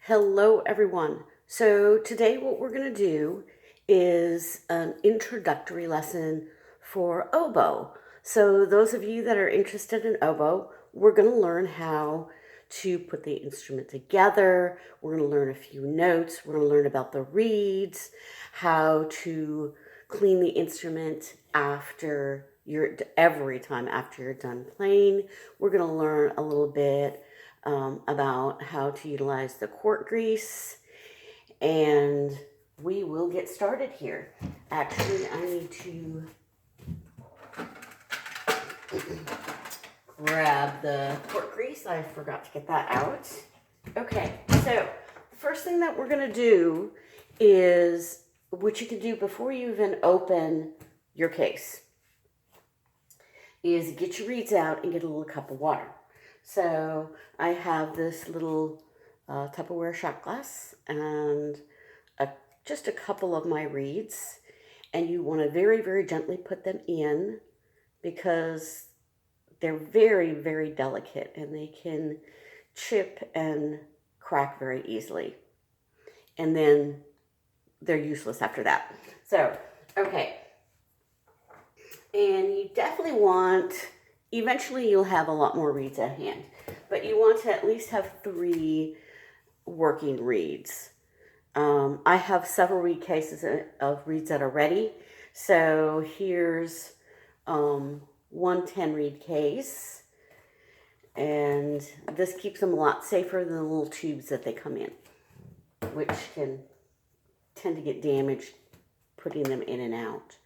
Hello everyone. So today what we're going to do is an introductory lesson for oboe. So those of you that are interested in oboe, we're going to learn how to put the instrument together. We're going to learn a few notes. We're going to learn about the reeds, how to clean the instrument every time after you're done playing. We're going to learn a little bit about how to utilize the cork grease, and we will get started here. Actually, I need to grab the cork grease. I forgot to get that out. Okay, so the first thing that we're going to do is what you can do before you even open your case is get your reeds out and get a little cup of water. So I have this little Tupperware shot glass and just a couple of my reeds, and you want to very, very gently put them in because they're very, very delicate and they can chip and crack very easily. And then they're useless after that. So, okay. And you definitely want, eventually you'll have a lot more reeds at hand, but you want to at least have 3 working reeds. I have several reed cases of reeds that are ready. So here's one 10 reed case, and this keeps them a lot safer than the little tubes that they come in, which can tend to get damaged putting them in and out.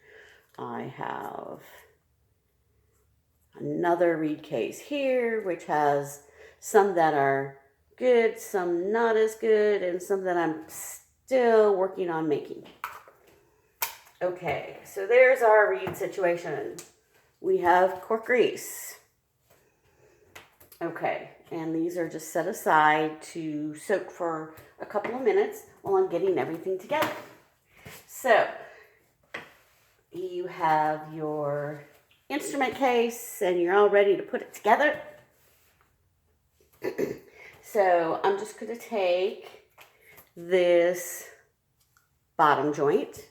I have another reed case here, which has some that are good, some not as good, and some that I'm still working on making. Okay, so there's our reed situation. We have cork grease. Okay, and these are just set aside to soak for a couple of minutes while I'm getting everything together. So you have your instrument case and you're all ready to put it together. So I'm just going to take this bottom joint.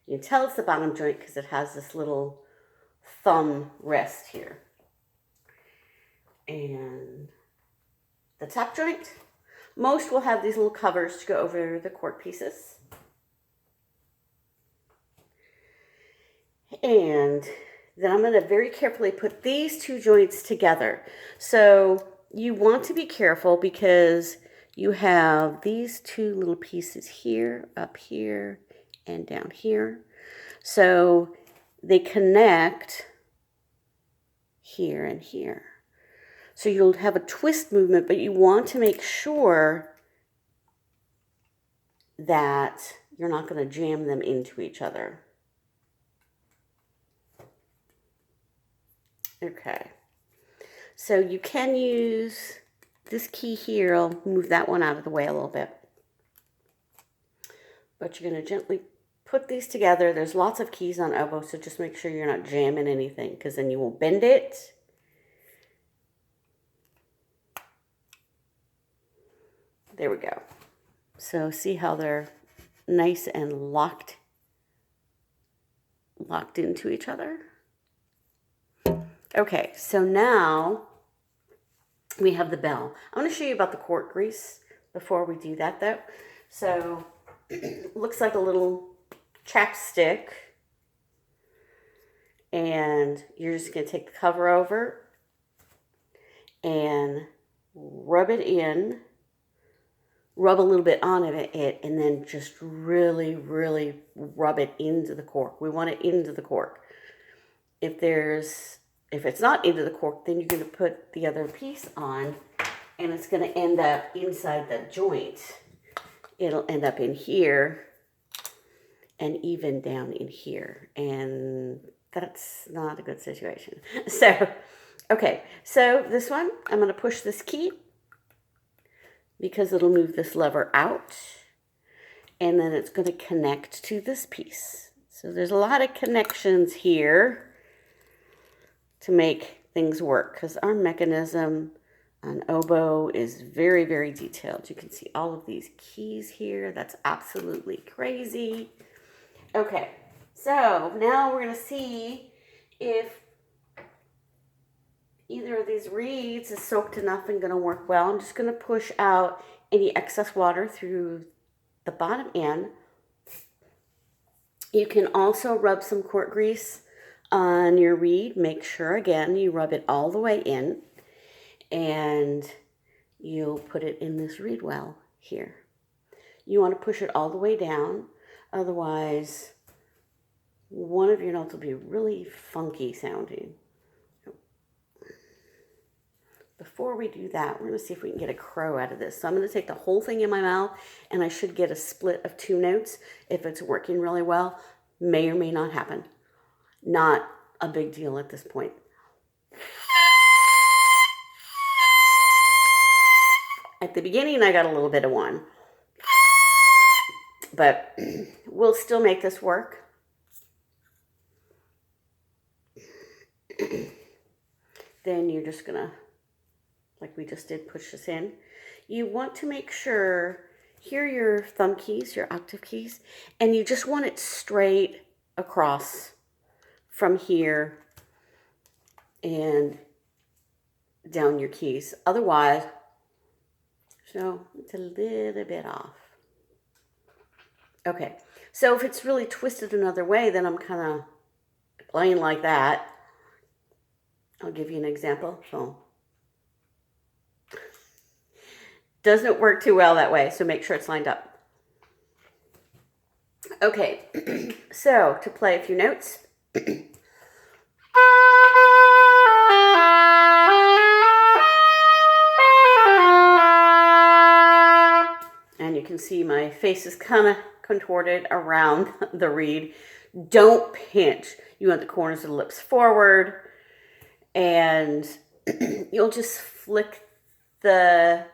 You can tell it's the bottom joint because it has this little thumb rest here. And the top joint. Most will have these little covers to go over the cork pieces. And then I'm going to very carefully put these 2 joints together. So you want to be careful because you have these 2 little pieces here, up here, and down here. So they connect here and here. So you'll have a twist movement, but you want to make sure that you're not going to jam them into each other. Okay, so you can use this key here. I'll move that one out of the way a little bit. But you're going to gently put these together. There's lots of keys on oboe, so just make sure you're not jamming anything because then you will bend it. There we go. So see how they're nice and locked into each other? Okay, so now we have the bell. I want to show you about the cork grease before we do that though. So it looks like a little chapstick, and you're just going to take the cover over and rub it in, rub a little bit on it, and then just really, really rub it into the cork. We want it into the cork. If it's not into the cork, then you're going to put the other piece on, and it's going to end up inside the joint. It'll end up in here and even down in here, and that's not a good situation. So, okay, so this one, I'm going to push this key because it'll move this lever out, and then it's going to connect to this piece. So there's a lot of connections here to make things work because our mechanism An oboe is very, very detailed. You can see all of these keys here. That's absolutely crazy. Okay, so now we're going to see if either of these reeds is soaked enough and going to work well. I'm just going to push out any excess water through the bottom end. You can also rub some cork grease on your reed. Make sure, again, you rub it all the way in. And you'll put it in this reed well here. You want to push it all the way down, otherwise one of your notes will be really funky sounding. Before we do that, we're going to see if we can get a crow out of this. So I'm going to take the whole thing in my mouth, and I should get a split of 2 notes. If it's working really well, may or may not happen. Not a big deal at this point. At the beginning, I got a little bit of 1, but we'll still make this work. Then you're just gonna, like we just did, push this in. You want to make sure, here are your thumb keys, your octave keys, and you just want it straight across from here and down your keys. Otherwise, so it's a little bit off. Okay, so if it's really twisted another way, then I'm kind of playing like that. I'll give you an example. So doesn't work too well that way, so make sure it's lined up. Okay, so to play a few notes. And you can see my face is kind of contorted around the reed. Don't pinch. You want the corners of the lips forward, and you'll just flick the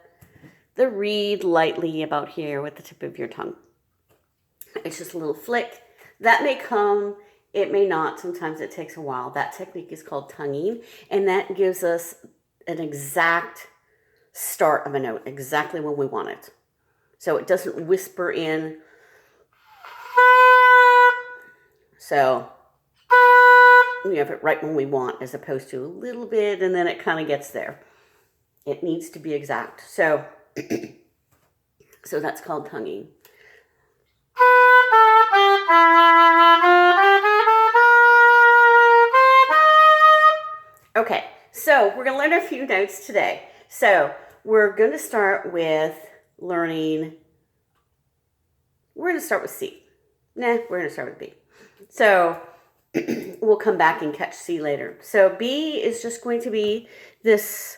reed lightly about here with the tip of your tongue. It's just a little flick. That may come, it may not. Sometimes it takes a while. That technique is called tonguing, and that gives us an exact start of a note, exactly when we want it. So it doesn't whisper in. So we have it right when we want, as opposed to a little bit and then it kind of gets there. It needs to be exact. So, so that's called tonguing. Okay, so we're going to learn a few notes today. So we're going to start with learning, we're going to start with C. We're going to start with B. So we'll come back and catch C later. So B is just going to be this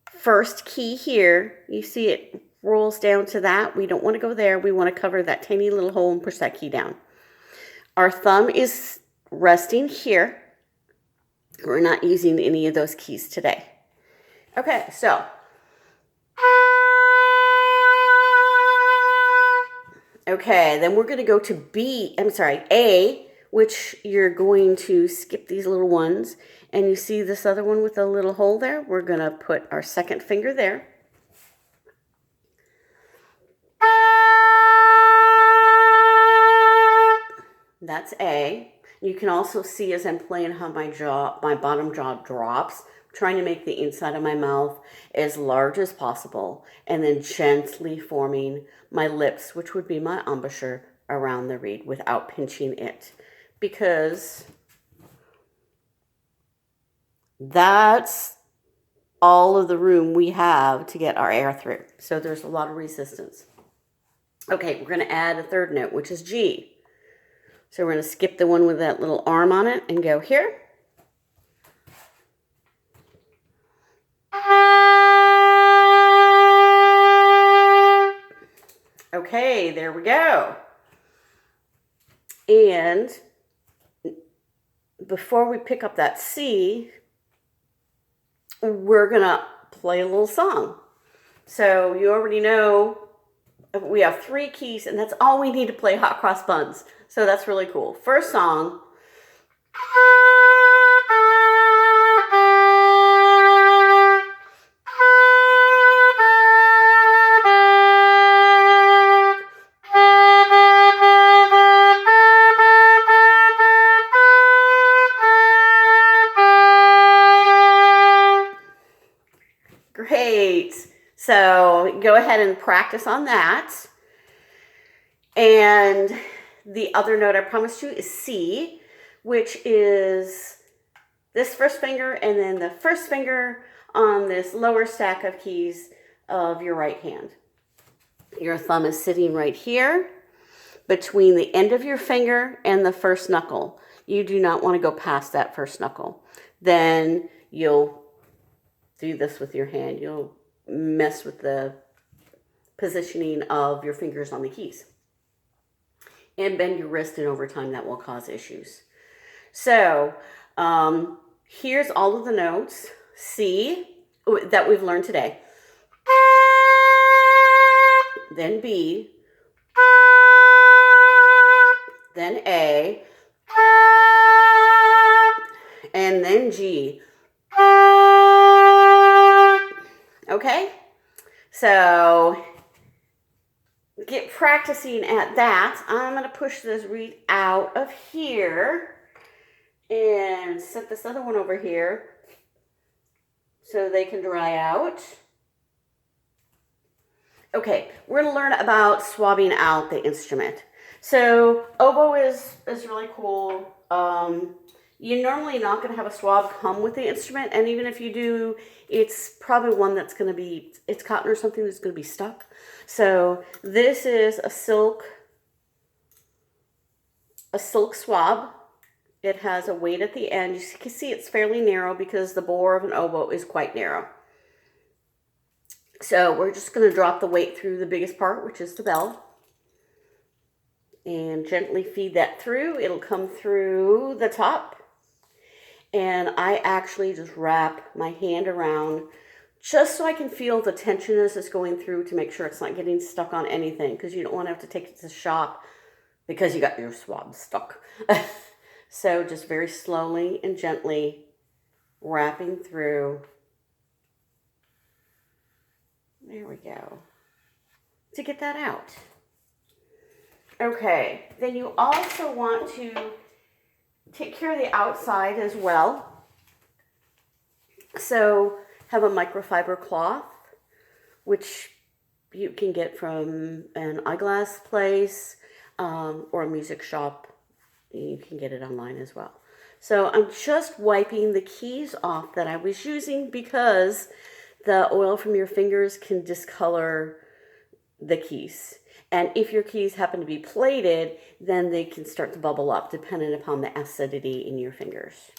first key here. You see it rolls down to that. We don't want to go there. We want to cover that tiny little hole and push that key down. Our thumb is resting here. We're not using any of those keys today. Okay, so okay, then we're going to go to A, which you're going to skip these little ones. And you see this other one with a little hole there? We're going to put our second finger there. That's A. You can also see as I'm playing how my bottom jaw drops. I'm trying to make the inside of my mouth as large as possible, and then gently forming my lips, which would be my embouchure, around the reed without pinching it, because that's all of the room we have to get our air through. So there's a lot of resistance. Okay, we're going to add a third note, which is G. So we're going to skip the one with that little arm on it and go here. Okay, there we go. And before we pick up that C, we're going to play a little song. So you already know we have 3 keys, and that's all we need to play hot cross buns. So that's really cool. First song. Great. So go ahead and practice on that. And the other note I promised you is C, which is this first finger and then the first finger on this lower stack of keys of your right hand. Your thumb is sitting right here between the end of your finger and the first knuckle. You do not want to go past that first knuckle. Then you'll do this with your hand. You'll mess with the positioning of your fingers on the keys. And bend your wrist, and over time that will cause issues. So here's all of the notes. C, that we've learned today. Then B. Then A. And then G. Okay? So get practicing at that. I'm going to push this reed out of here and set this other one over here so they can dry out. Okay, we're going to learn about swabbing out the instrument. So oboe is really cool. You're normally not going to have a swab come with the instrument, and even if you do, it's probably one that's going to be, it's cotton or something that's going to be stuck. So this is a silk swab. It has a weight at the end. You can see it's fairly narrow because the bore of an oboe is quite narrow. So we're just going to drop the weight through the biggest part, which is the bell, and gently feed that through. It'll come through the top. And I actually just wrap my hand around just so I can feel the tension as it's going through to make sure it's not getting stuck on anything, because you don't want to have to take it to the shop because you got your swab stuck. So just very slowly and gently wrapping through. There we go. To get that out. Okay, then you also want to take care of the outside as well. So have a microfiber cloth, which you can get from an eyeglass place or a music shop. You can get it online as well. So I'm just wiping the keys off that I was using because the oil from your fingers can discolor the keys. And if your keys happen to be plated, then they can start to bubble up depending upon the acidity in your fingers.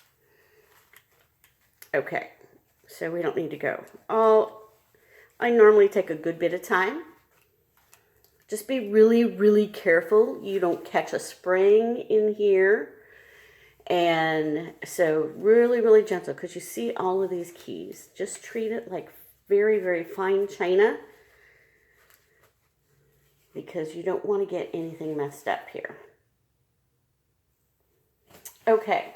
Okay, so we don't need to go. I normally take a good bit of time. Just be really, really careful you don't catch a spring in here. And so really, really gentle, because you see all of these keys. Just treat it like very, very fine china, because you don't want to get anything messed up here. Okay,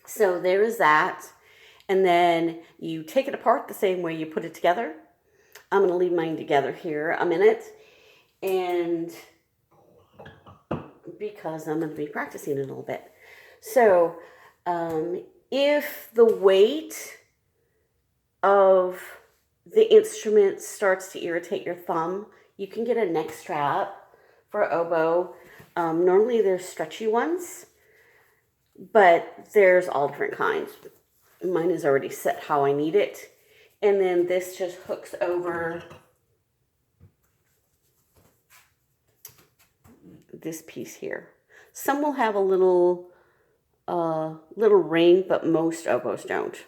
so there is that. And then you take it apart the same way you put it together. I'm going to leave mine together here a minute, and because I'm going to be practicing it a little bit. So if the weight of the instrument starts to irritate your thumb, you can get a neck strap for oboe. Normally there's stretchy ones, but there's all different kinds. Mine is already set how I need it. And then this just hooks over this piece here. Some will have a little ring, but most oboes don't.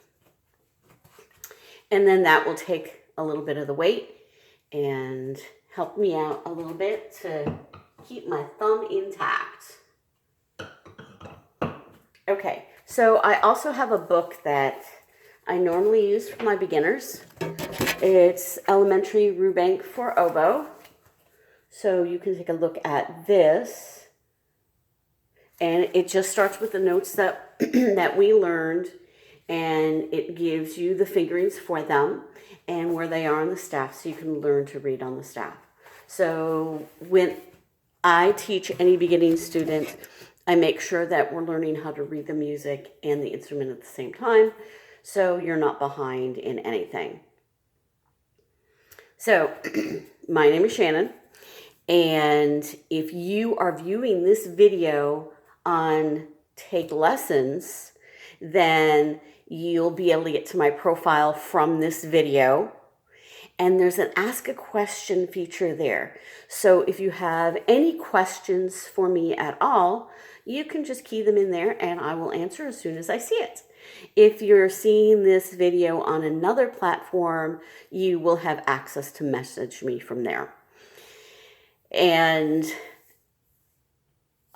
And then that will take a little bit of the weight and help me out a little bit to keep my thumb intact. Okay, so I also have a book that I normally use for my beginners. It's Elementary Rubank for Oboe. So you can take a look at this. And it just starts with the notes that, that we learned. And it gives you the fingerings for them and where they are on the staff, so you can learn to read on the staff. So when I teach any beginning student, I make sure that we're learning how to read the music and the instrument at the same time, so you're not behind in anything. So, my name is Shannon, and if you are viewing this video on Take Lessons, then you'll be able to get to my profile from this video. And there's an Ask a Question feature there. So if you have any questions for me at all, you can just key them in there and I will answer as soon as I see it. If you're seeing this video on another platform, you will have access to message me from there. And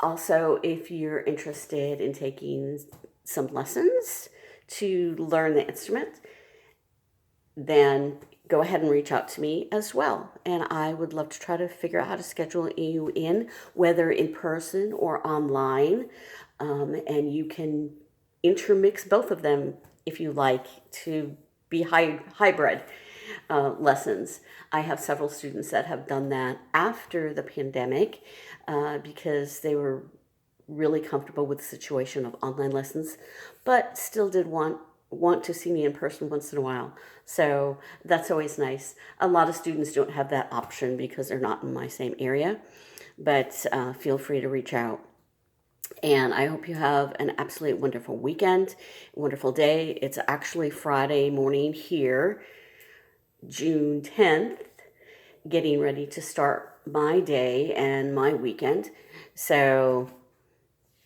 also, if you're interested in taking some lessons to learn the instrument, then go ahead and reach out to me as well. And I would love to try to figure out how to schedule you in, whether in person or online. And you can intermix both of them if you like to be hybrid lessons. I have several students that have done that after the pandemic because they were really comfortable with the situation of online lessons, but still did want to see me in person once in a while. So that's always nice. A lot of students don't have that option because they're not in my same area, but feel free to reach out. And I hope you have an absolutely wonderful weekend, wonderful day. It's actually Friday morning here, June 10th, getting ready to start my day and my weekend. So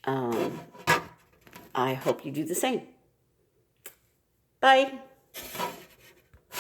I hope you do the same. Bye.